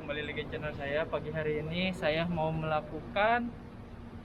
kembali lagi channel saya. Pagi hari ini saya mau melakukan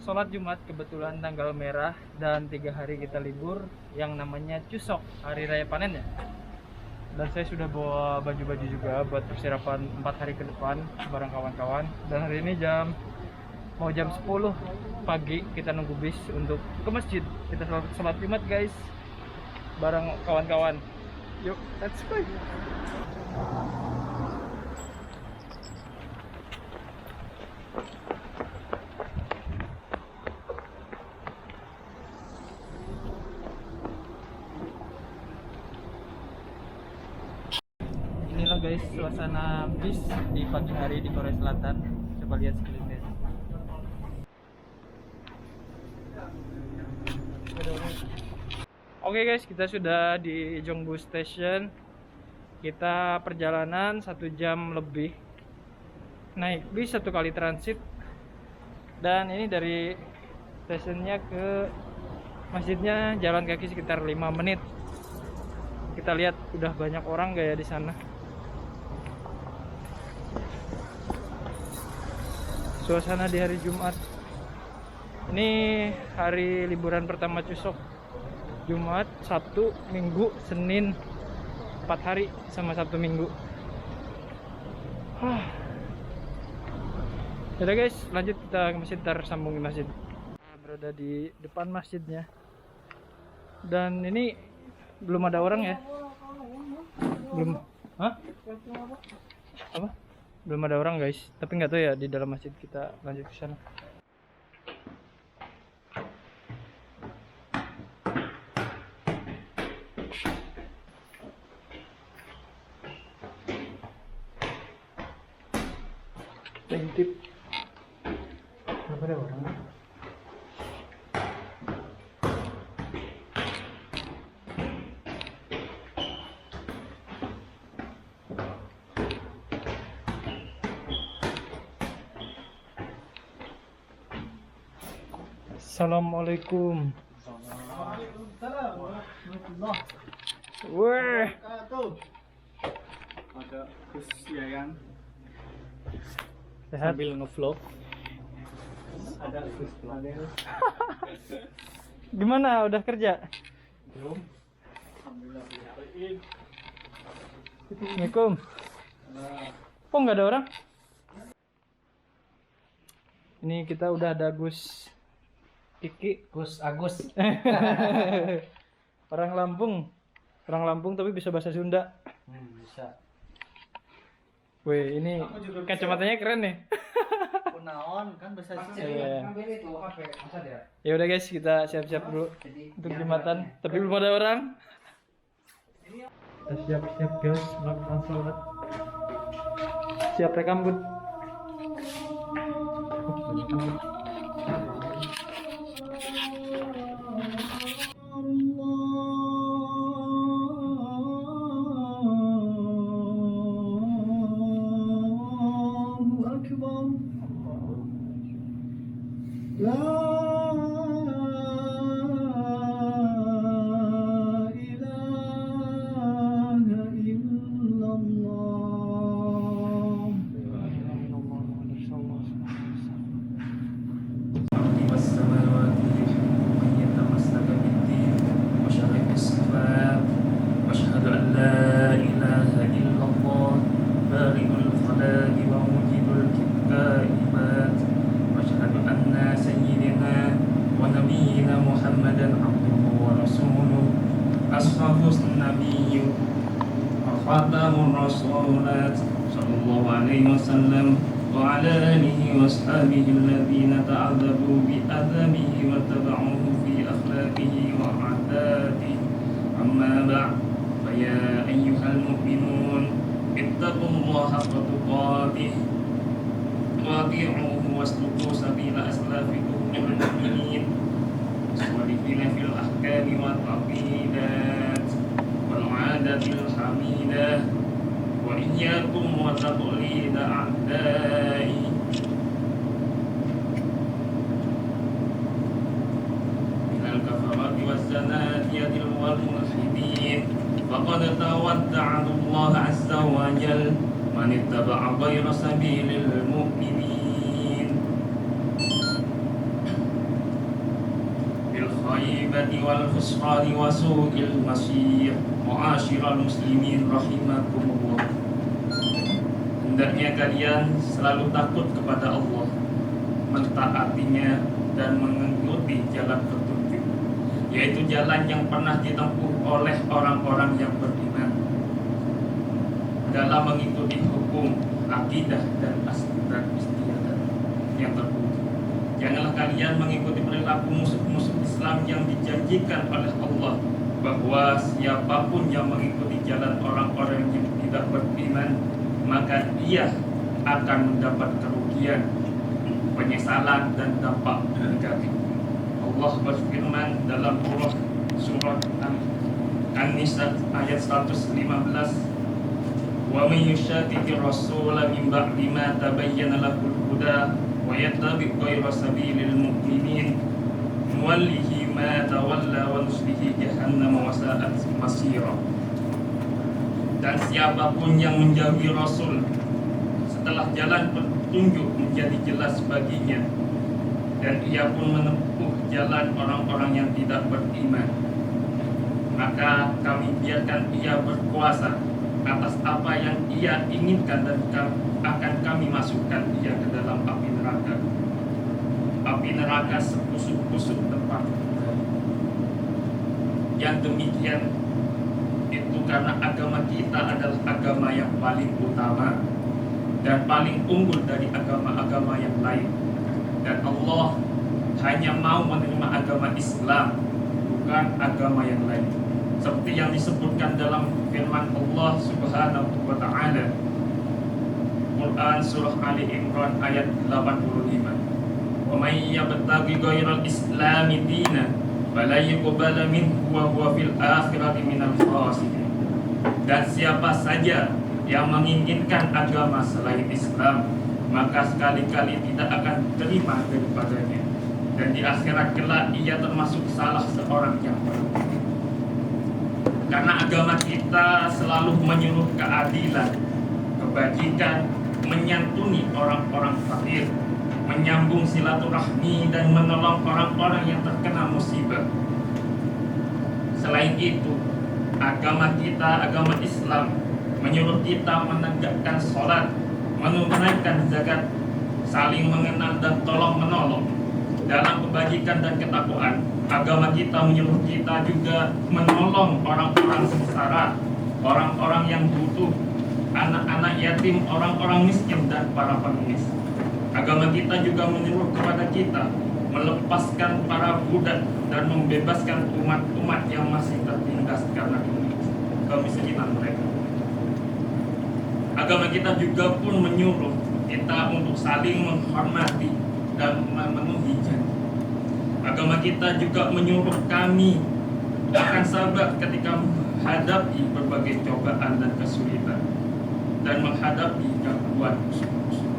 sholat Jumat, kebetulan tanggal merah dan 3 hari kita libur yang namanya Cusok, hari raya panen ya. Dan saya sudah bawa baju-baju juga buat persiapan 4 hari ke depan bareng kawan-kawan. Dan hari ini mau jam 10 pagi kita nunggu bis untuk ke masjid. Kita sholat Jumat guys bareng kawan-kawan. Yuk, let's go. Inilah guys suasana bis di pagi hari di Korea Selatan. Coba lihat sekelilingnya. Oke guys, kita sudah di Jongbu Station. Kita perjalanan 1 jam lebih. Naik bis 1 kali transit. Dan ini dari stationnya ke masjidnya jalan kaki sekitar 5 menit. Kita lihat udah banyak orang gak ya di sana. Suasana di hari Jumat. Ini hari liburan pertama Cusok. Jumat, Sabtu, Minggu, Senin, 4 hari sama Sabtu Minggu. Yaudah guys, lanjut kita ke masjid, tersambung di masjid. Berada di depan masjidnya. Dan ini belum ada orang ya? Belum. Hah? Apa? Belum ada orang guys. Tapi nggak tahu ya di dalam masjid. Kita lanjut ke sana. Intip. Kenapa ada orang? Assalamualaikum. Waalaikumsalam warahmatullahi Wah. wabarakatuh. Ada Gus Yayan Sehat. sambil ngevlog. Ada Gus Fadel. Gimana? Udah kerja? Belum. Alhamdulillah dihariin. Assalamualaikum. Nah, Kok nggak ada orang? Ini kita udah ada Gus Kiki. Gus Agus. Orang Lampung tapi bisa bahasa Sunda. Bisa. Weh, ini kacamatanya keren nih. Kunaon kan bahasa Sunda. Iya. Ambil itu HP, masa dia? Ya udah guys, kita siap-siap dulu untuk Jumatan. Tapi belum ada orang. Kita siap-siap guys melakukan sholat. Siap rekam bud. والسماوات ومن يتمسك بالدين وشرع الصفات واشهد ان لا اله الا الله بارئ الخلائق وموجب الكائنات واشهد ان سيدنا ونبينا محمدا عبده ورسوله اشرف النبي وخاتم الرسولات صلى الله عليه وسلم وعلى آله وأصحابه الذين تعذبوا بأدبه واتبعوه في أخلاقه وعاداته. أما بعد فيا أيها المؤمنون اتقوا الله حق تقاته وأطيعوه واسلكوا سبيل أسلافكم من المؤمنين الصالحين في الأحكام والعقيدات والعادة الحميدة وإياكم وتقليد أعدائي. من الكفرة والزنادية والملحدين فقد تودعت الله عز وجل ما ومن اتبع غير سبيل المؤمنين بالخيبة والخسران وسوء المصير. Ma'asyiral muslimin rahimakumullah. Hendaknya kalian selalu takut kepada Allah, mentaatinya dan mengikuti jalan petunjuk, yaitu jalan yang pernah ditempuh oleh orang-orang yang beriman dalam mengikuti hukum, akidah dan istiadat yang terpuji. Janganlah kalian mengikuti perilaku musuh-musuh Islam yang dijanjikan oleh Allah bahwa siapapun yang mengikuti jalan orang-orang yang tidak beriman, maka ia akan mendapat kerugian, penyesalan dan dampak negatif. Allah berfirman dalam surat An-Nisa ayat 115, "Wa may yushaqiqir rasula min ba'di ma tabayyana lahul huda wa yattabi' ghayra sabilil mu'minin nuwallihi ma tawalla wa nuslihi jahannam wa sa'at masira." Dan siapapun yang menjauhi Rasul setelah jalan petunjuk menjadi jelas baginya, dan ia pun menempuh jalan orang-orang yang tidak beriman, maka kami biarkan ia berkuasa atas apa yang ia inginkan, dan akan kami masukkan ia ke dalam api neraka. Api neraka sepusuk-pusuk tempat. Yang demikian itu karena agama kita adalah agama yang paling utama dan paling unggul dari agama-agama yang lain. Dan Allah hanya mau menerima agama Islam, bukan agama yang lain. Seperti yang disebutkan dalam firman Allah Subhanahu wa ta'ala, Quran surah Ali Imran ayat 85. "Wa may yabtaghi ghairal islami dinan fala yuqbala minhu wa huwa fil akhirati minal khasirin." Dan siapa saja yang menginginkan agama selain Islam, maka sekali-kali tidak akan terima daripadanya, dan di akhirat kelak ia termasuk salah seorang yang merugi. Karena agama kita selalu menyuruh keadilan, kebajikan, menyantuni orang-orang fakir, menyambung silaturahmi, dan menolong orang-orang yang terkena musibah. Selain itu, agama kita, agama Islam, menyuruh kita menegakkan sholat, menunaikan zakat, saling mengenal dan tolong menolong. Dalam kebajikan dan ketakwaan, agama kita menyuruh kita juga menolong orang-orang sengsara, orang-orang yang butuh, anak-anak yatim, orang-orang miskin, dan para pengemis. Agama kita juga menyuruh kepada kita melepaskan para budak dan membebaskan umat-umat yang masih tertindas karena kemiskinan mereka. Agama kita juga pun menyuruh kita untuk saling menghormati dan memenuhi janji. Agama kita juga menyuruh kami akan sabar ketika menghadapi berbagai cobaan dan kesulitan, dan menghadapi gangguan musuh-musuh.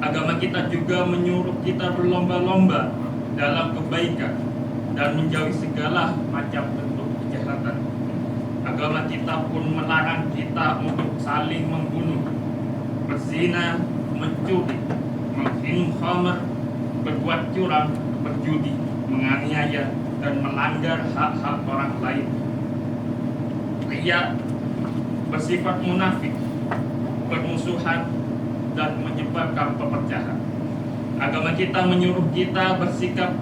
Agama kita juga menyuruh kita berlomba-lomba dalam kebaikan dan menjauhi segala macam bentuk kejahatan. Agama kita pun melarang kita untuk saling membunuh, berzina, mencuri, minum khamr, berbuat curang, berjudi, menganiaya, dan melanggar hak-hak orang lain. Ria, bersifat munafik, bermusuhan, dan menyebabkan perpecahan. Agama kita menyuruh kita bersikap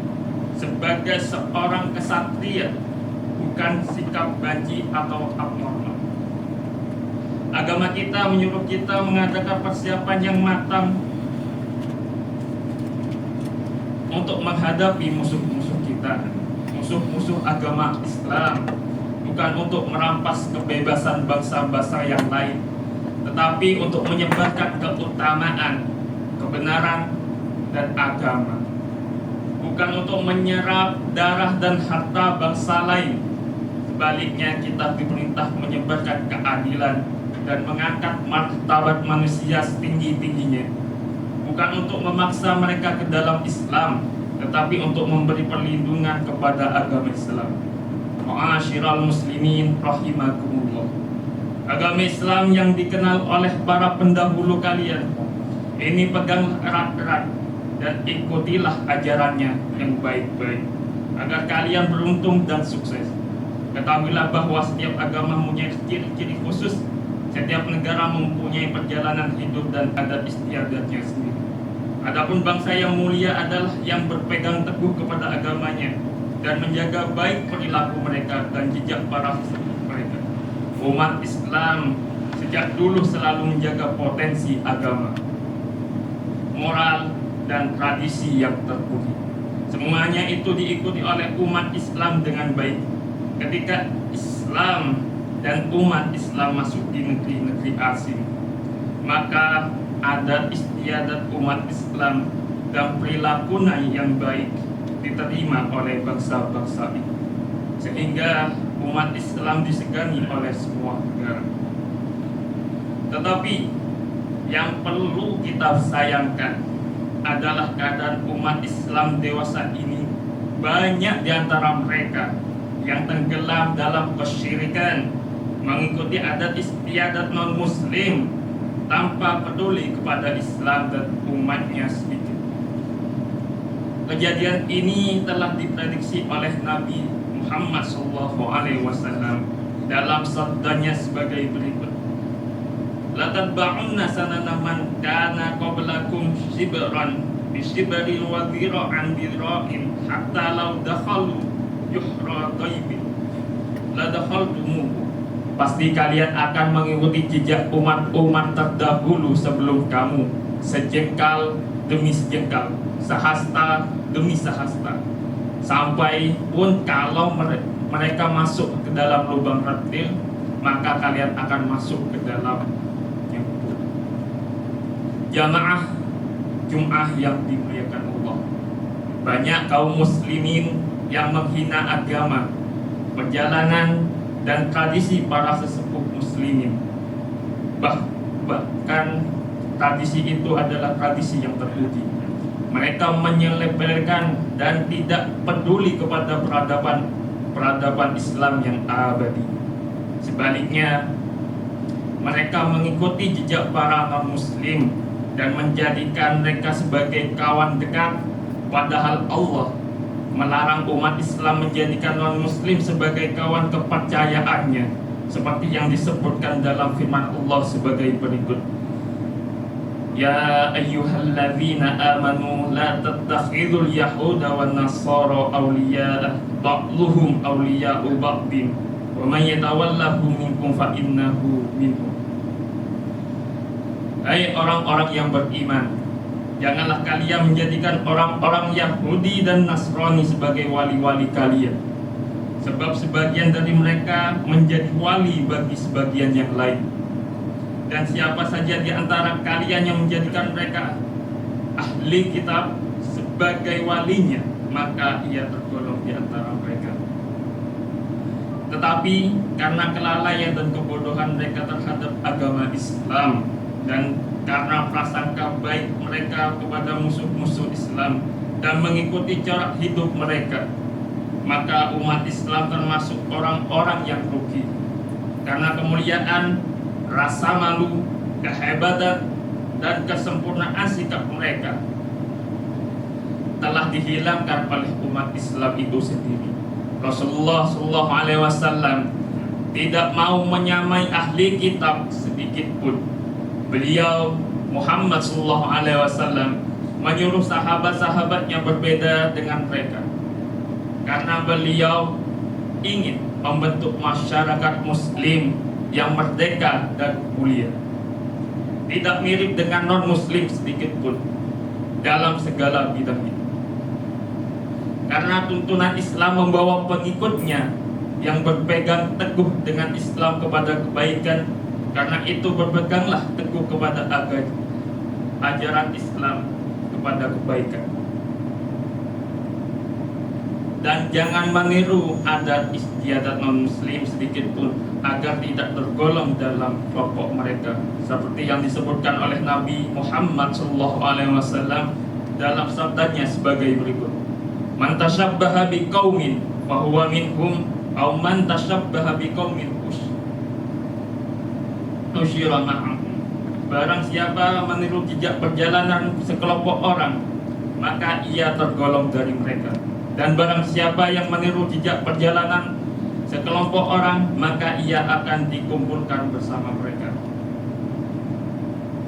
sebagai seorang kesatria, bukan sikap banci atau abnormal. Agama kita menyuruh kita mengadakan persiapan yang matang untuk menghadapi musuh-musuh kita, musuh-musuh agama Islam, bukan untuk merampas kebebasan bangsa-bangsa yang lain, tetapi untuk menyebarkan keutamaan, kebenaran, dan agama, bukan untuk menyerap darah dan harta bangsa lain. Sebaliknya, kita diperintah menyebarkan keadilan dan mengangkat martabat manusia setinggi-tingginya, bukan untuk memaksa mereka ke dalam Islam, tetapi untuk memberi perlindungan kepada agama Islam. Ma'asyiral muslimin rahimakumullah. Agama Islam yang dikenal oleh para pendahulu kalian, ini pegang erat-erat dan ikutilah ajarannya yang baik-baik, agar kalian beruntung dan sukses. Ketahuilah bahwa setiap agama mempunyai ciri-ciri khusus. Setiap negara mempunyai perjalanan hidup dan adat istiadatnya sendiri. Adapun bangsa yang mulia adalah yang berpegang teguh kepada agamanya dan menjaga baik perilaku mereka dan jejak para sesepuh mereka. Umat Islam sejak dulu selalu menjaga potensi agama, moral, dan tradisi yang terpuji. Semuanya itu diikuti oleh umat Islam dengan baik. Ketika Islam dan umat Islam masuk di negeri-negeri asing, maka adat istiadat umat Islam dan perilakunya yang baik diterima oleh bangsa-bangsa itu, sehingga umat Islam disegani oleh semua negara. Tetapi yang perlu kita sayangkan adalah keadaan umat Islam dewasa ini. Banyak di antara mereka yang tenggelam dalam kesyirikan, mengikuti adat istiadat non-muslim tanpa peduli kepada Islam dan umatnya sedikit. Kejadian ini telah diprediksi oleh Nabi Muhammad SAW dalam sabdanya sebagai berikut: La tatba'unna sanana man kana qablakum shibran bi shibrin wa dhira'an bi dhira'in hatta law dakhalu yuhra taibin la dakhaltumuhu. Pasti kalian akan mengikuti jejak umat-umat terdahulu sebelum kamu, sejengkal demi sejengkal, sehasta demi sehasta, sampai pun kalau mereka masuk ke dalam lubang reptil, maka kalian akan masuk ke dalam yang itu. Jamaah Jum'ah yang dimuliakan Allah, banyak kaum muslimin yang menghina agama, perjalanan, dan tradisi para sesepuh muslimin. Bahkan tradisi itu adalah tradisi yang terpuji. Mereka menyelebelkan dan tidak peduli kepada peradaban Islam yang abadi. Sebaliknya, mereka mengikuti jejak para non-muslim dan menjadikan mereka sebagai kawan dekat, padahal Allah melarang umat Islam menjadikan non-muslim sebagai kawan kepercayaannya, seperti yang disebutkan dalam firman Allah sebagai berikut: Ya ayyuhalladzina amanu la tattakhidul yahuda wan nasara awliya ba'dhuhum awliya'u ba'din wa may yatawallahu minkum fa innahu minhum. Hai orang-orang yang beriman, janganlah kalian menjadikan orang-orang Yahudi dan Nasrani sebagai wali-wali kalian, sebab sebagian dari mereka menjadi wali bagi sebagian yang lain. Dan siapa saja di antara kalian yang menjadikan mereka ahli kitab sebagai walinya, maka ia tergolong di antara mereka. Tetapi karena kelalaian dan kebodohan mereka terhadap agama Islam, dan karena prasangka baik mereka kepada musuh-musuh Islam dan mengikuti cara hidup mereka, maka umat Islam termasuk orang-orang yang rugi. Karena kemuliaan, rasa malu, kehebatan, dan kesempurnaan sikap mereka telah dihilangkan oleh umat Islam itu sendiri. Rasulullah SAW tidak mau menyamai ahli kitab sedikit pun. Beliau Muhammad SAW menyuruh sahabat-sahabatnya berbeda dengan mereka, karena beliau ingin membentuk masyarakat muslim yang merdeka dan mulia, tidak mirip dengan non-muslim sedikit pun dalam segala bidang itu. Karena tuntunan Islam membawa pengikutnya yang berpegang teguh dengan Islam kepada kebaikan. Karena itu berpeganglah teguh kepada ajaran Islam kepada kebaikan, dan jangan meniru adat istiadat non-muslim sedikit pun, agar tidak tergolong dalam kelompok mereka, seperti yang disebutkan oleh Nabi Muhammad SAW dalam sabdanya sebagai berikut: Man tashabbaha biqaumin fahuwa minhum, aw man tashabbaha biqaumin nusyira ma'ahum. Barang siapa meniru jejak perjalanan sekelompok orang, maka ia tergolong dari mereka. Dan barang siapa yang meniru jejak perjalanan sekelompok orang, maka ia akan dikumpulkan bersama mereka.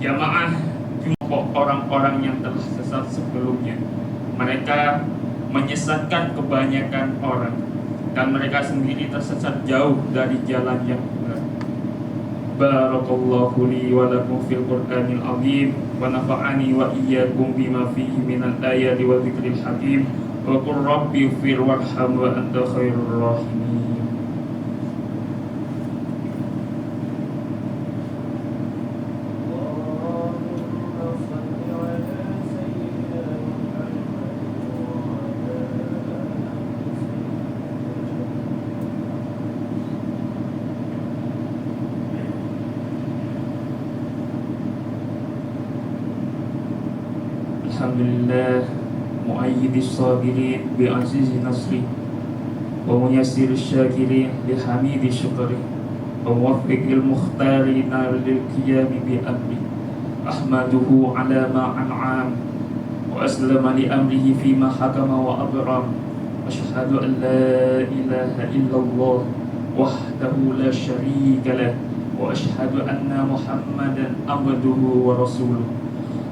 Jamaah kelompok orang-orang yang telah sesat sebelumnya. Mereka menyesatkan kebanyakan orang, dan mereka sendiri tersesat jauh dari jalan yang benar. Barakallahu li wa lakum fil Qur'anil azim wa nafa'ani wa iyyakum bima fihi minal ayati wa dzikril hakim wa qur rabbi ighfir warham wa anta khairur rahimin. Alhamdulillah mu'ayyidis sabirin bi'azizi nasri wa muyassiris syakirin bihamidis syukri wa muwaffiqil mukhtarina lil qiyami bi amri ahmaduhu ala ma an'am wa aslama li amrihi fima hakama wa abram wa asyhadu an la ilaha illallah wahdahu la syarika lah wa asyhadu anna muhammadan abduhu wa rasuluh.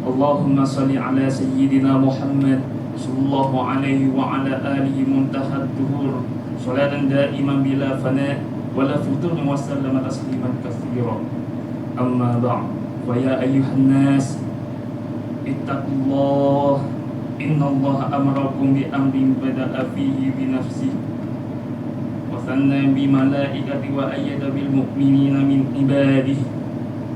Allahumma salli ala sayyidina Muhammad sallallahu alaihi wa ala alihi muntahad duhur salatan daiman bila fana wala futur wa sallama tasliman katsira. Amma ba'd, fa ya ayyuhan nas ittaqullah innallaha amarakum bi amrin bada'a fihi bi nafsihi wa thanna bi malaikati wa ayyada bil mu'minina min ibadihi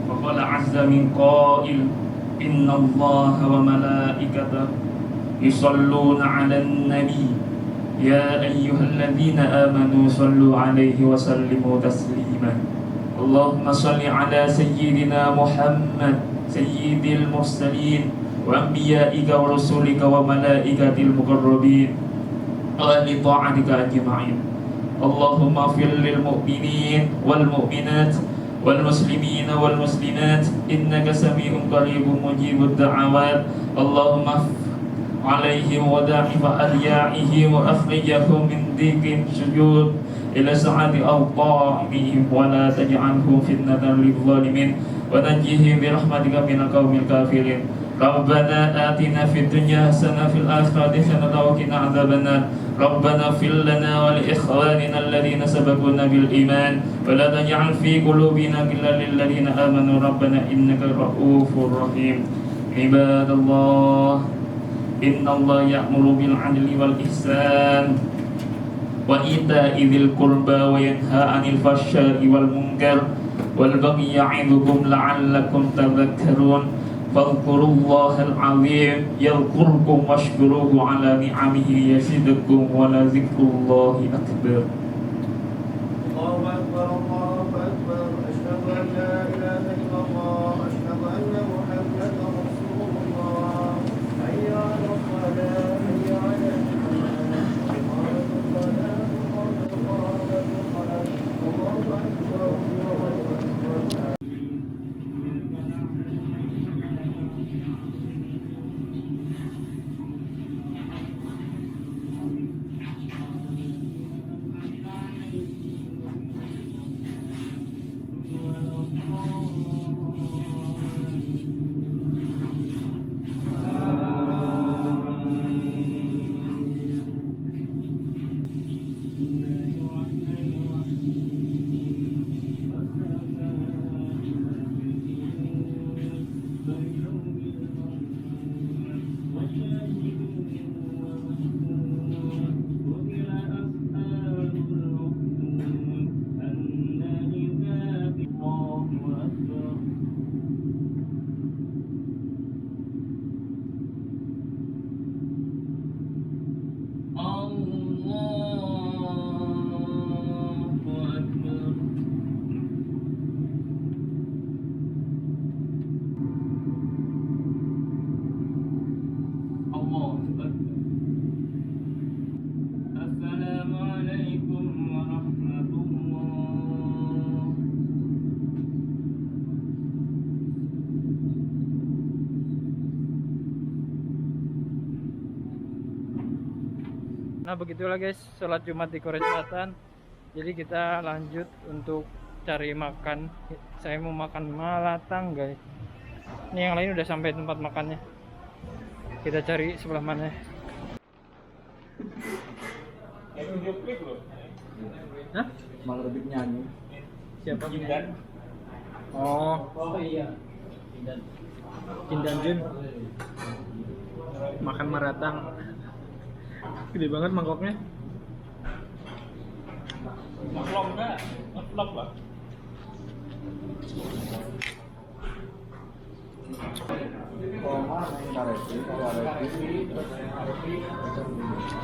wa qala 'azza min qa'il Inna Allah wa malaikatahu yusalluna 'alan nabi ya ayyuhalladzina amanu sallu 'alaihi wa sallimu taslima. Allahumma salli 'ala sayyidina Muhammad sayyidil mursalin wa anbiya'ika wa rasulika wa malaikatil muqarrabin wa li ta'atika ajma'in. Allahumma fir lil mu'minin wal mu'minat wal muslimina wal muslimat innaka sami'un qaribun mujibud da'awat. Allahumma alaihim wa da'ifa adyaihim wa akhrijahum min dhiqin sujud ila sa'ati awqa'ihim wa la taj'alhum fitnatan lil zalimin wa najjihim bi rahmatika minal qaumil kafirin. Rabbana atina fid dunya hasanah fil akhirati hasanah wa qina adzabannar. Rabbana ighfir lana wa li ikhwanina alladhina sabaquna bil iman wa la taj'al fi qulubina ghillan lil ladzina amanu rabbana innaka ra'ufur rahim. Ibadallah, innallaha ya'muru bil 'adli wal ihsan wa ita'i dzil qurba wa yanha 'anil fahsya'i wal munkar wal baghi ya'idukum la'allakum tadhakkarun. Fadhkurullahal azim yadhkurkum washkuruhu ala ni'amihi yazidkum wa la dzikrullahi akbar. Allahu akbar, Allahu akbar, asyhadu an la ilaha illallah, asyhadu anna Muhammadan rasulullah. Hayya 'alal salat, hayya 'alal falah, qad qamat as-salat, Allahu akbar, Allahu akbar. Nah begitulah guys, sholat Jumat di Korea Selatan. Jadi kita lanjut untuk cari makan. Saya mau makan malatang guys. Ini yang lain udah sampai tempat makannya. Kita cari sebelah mana. Itu video klip loh. Hah? Malah lebih nyanyi. Siapa? Jindan. Oh Iya. Kim Dan Jun makan maratang. Gede banget mangkoknya. Vlog enggak? Vlog lah. Kalau mana yang karet, kalau ada